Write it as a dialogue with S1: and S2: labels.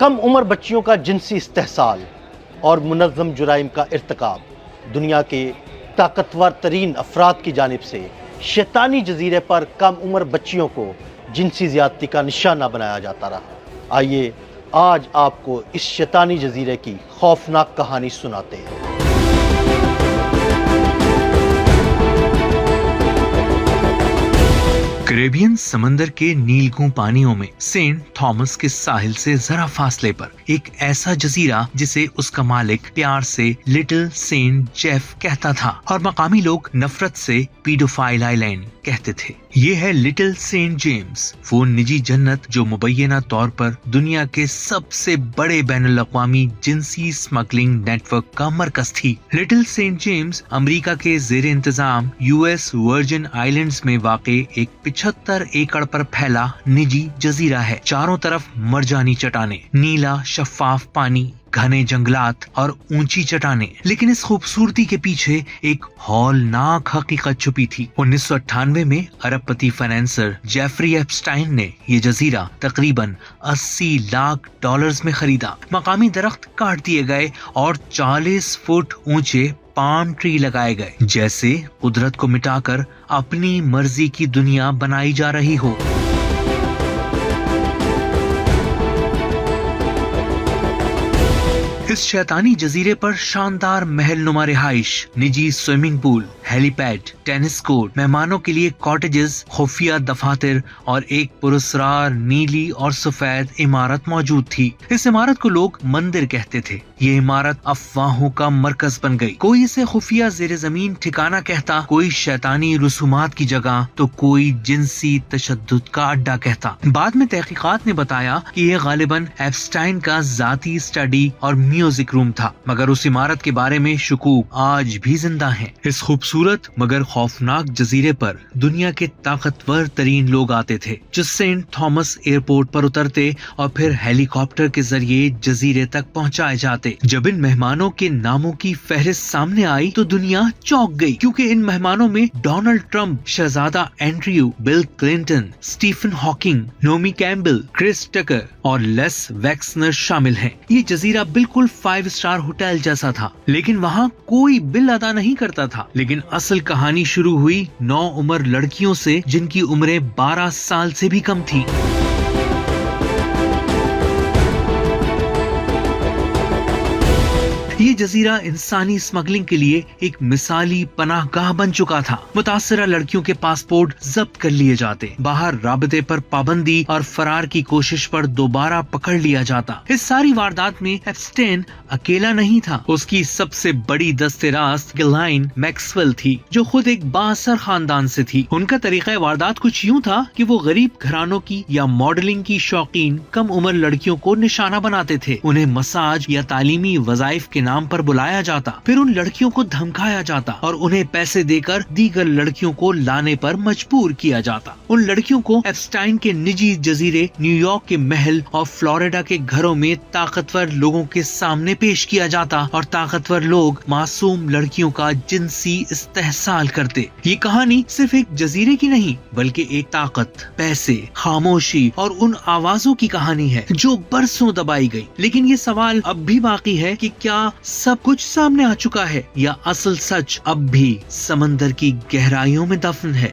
S1: کم عمر بچیوں کا جنسی استحصال اور منظم جرائم کا ارتکاب دنیا کے طاقتور ترین افراد کی جانب سے شیطانی جزیرے پر کم عمر بچیوں کو جنسی زیادتی کا نشانہ بنایا جاتا رہا۔ آئیے آج آپ کو اس شیطانی جزیرے کی خوفناک کہانی سناتے ہیں۔
S2: کیریبین سمندر کے نیلگوں پانیوں میں سینٹ تھامس کے ساحل سے ذرا فاصلے پر ایک ایسا جزیرہ جسے اس کا مالک پیار سے لٹل سینٹ جیف کہتا تھا اور مقامی لوگ نفرت سے پیڈوفائل آئیلینڈ کہتے تھے۔ یہ ہے لٹل سینٹ جیمز، وہ نجی جنت جو مبینہ طور پر دنیا کے سب سے بڑے بین الاقوامی جنسی اسمگلنگ نیٹ ورک کا مرکز تھی۔ لٹل سینٹ جیمز امریکہ کے زیر انتظام US ورجن آئیلینڈز میں واقع ایک 75 ایکڑ پر پھیلا نجی جزیرہ ہے۔ چاروں طرف مرجانی چٹانیں، نیلا شفاف پانی، گھنے جنگلات اور اونچی چٹانیں، لیکن اس خوبصورتی کے پیچھے ایک ہولناک حقیقت چھپی تھی۔ 1998 میں ارب پتی فائنانسر جیفری ایپسٹائن نے یہ جزیرہ تقریباً $80 لاکھ میں خریدا۔ مقامی درخت کاٹ دیے گئے اور 40 فٹ اونچے پام ٹری لگائے گئے، جیسے قدرت کو مٹا کر اپنی مرضی کی دنیا بنائی جا رہی ہو۔ اس شیطانی جزیرے پر شاندار محل نما رہائش، نجی سوئمنگ پول، ہیلی پیڈ، ٹینس کورٹ، مہمانوں کے لیے کاٹیجز، خفیہ دفاتر اور ایک پراسرار نیلی اور سفید عمارت موجود تھی۔ اس عمارت کو لوگ مندر کہتے تھے۔ یہ عمارت افواہوں کا مرکز بن گئی۔ کوئی اسے خفیہ زیر زمین ٹھکانہ کہتا، کوئی شیطانی رسومات کی جگہ تو کوئی جنسی تشدد کا اڈا کہتا۔ بعد میں تحقیقات نے بتایا کہ یہ غالباً ایپسٹائن کا ذاتی اسٹڈی اور میوزک روم تھا، مگر اس عمارت کے بارے میں شکوک آج بھی زندہ ہیں۔ اس خوبصورت مگر خوفناک جزیرے پر دنیا کے طاقتور ترین لوگ آتے تھے، جو سینٹ تھامس ایئرپورٹ پر اترتے اور پھر ہیلی کاپٹر کے ذریعے جزیرے تک پہنچائے جاتے۔ جب ان مہمانوں کے ناموں کی فہرست سامنے آئی تو دنیا چونک گئی، کیونکہ ان مہمانوں میں ڈونلڈ ٹرمپ، شہزادہ Andrew, Bill Clinton, Stephen Hawking, Naomi Campbell, Chris Tucker اور لیس ویکسنر شامل ہیں۔ یہ جزیرہ بالکل 5 اسٹار ہوٹل جیسا تھا، لیکن وہاں کوئی بل ادا نہیں کرتا تھا۔ لیکن اصل کہانی شروع ہوئی 9 عمر لڑکیوں سے، جن کی عمریں 12 سال سے بھی کم تھی۔ یہ جزیرہ انسانی اسمگلنگ کے لیے ایک مثالی پناہ گاہ بن چکا تھا۔ متاثرہ لڑکیوں کے پاسپورٹ ضبط کر لیے جاتے، باہر رابطے پر پابندی اور فرار کی کوشش پر دوبارہ پکڑ لیا جاتا۔ اس ساری واردات میں ایپسٹین اکیلا نہیں تھا۔ اس کی سب سے بڑی دست راست گلائن میکسویل تھی، جو خود ایک بااثر خاندان سے تھی۔ ان کا طریقہ واردات کچھ یوں تھا کہ وہ غریب گھرانوں کی یا ماڈلنگ کی شوقین کم عمر لڑکیوں کو نشانہ بناتے تھے۔ انہیں مساج یا تعلیمی وظائف کے نام پر بلایا جاتا، پھر ان لڑکیوں کو دھمکایا جاتا اور انہیں پیسے دے کر دیگر لڑکیوں کو لانے پر مجبور کیا جاتا۔ ان لڑکیوں کو ایپسٹائن کے نجی جزیرے، نیو یارک کے محل اور فلوریڈا کے گھروں میں طاقتور لوگوں کے سامنے پیش کیا جاتا اور طاقتور لوگ معصوم لڑکیوں کا جنسی استحصال کرتے۔ یہ کہانی صرف ایک جزیرے کی نہیں، بلکہ ایک طاقت، پیسے، خاموشی اور ان آوازوں کی کہانی ہے جو برسوں دبائی گئی۔ لیکن یہ سوال اب بھی باقی ہے کہ کیا سب کچھ سامنے آ چکا ہے، یا اصل سچ اب بھی سمندر کی گہرائیوں میں دفن ہے؟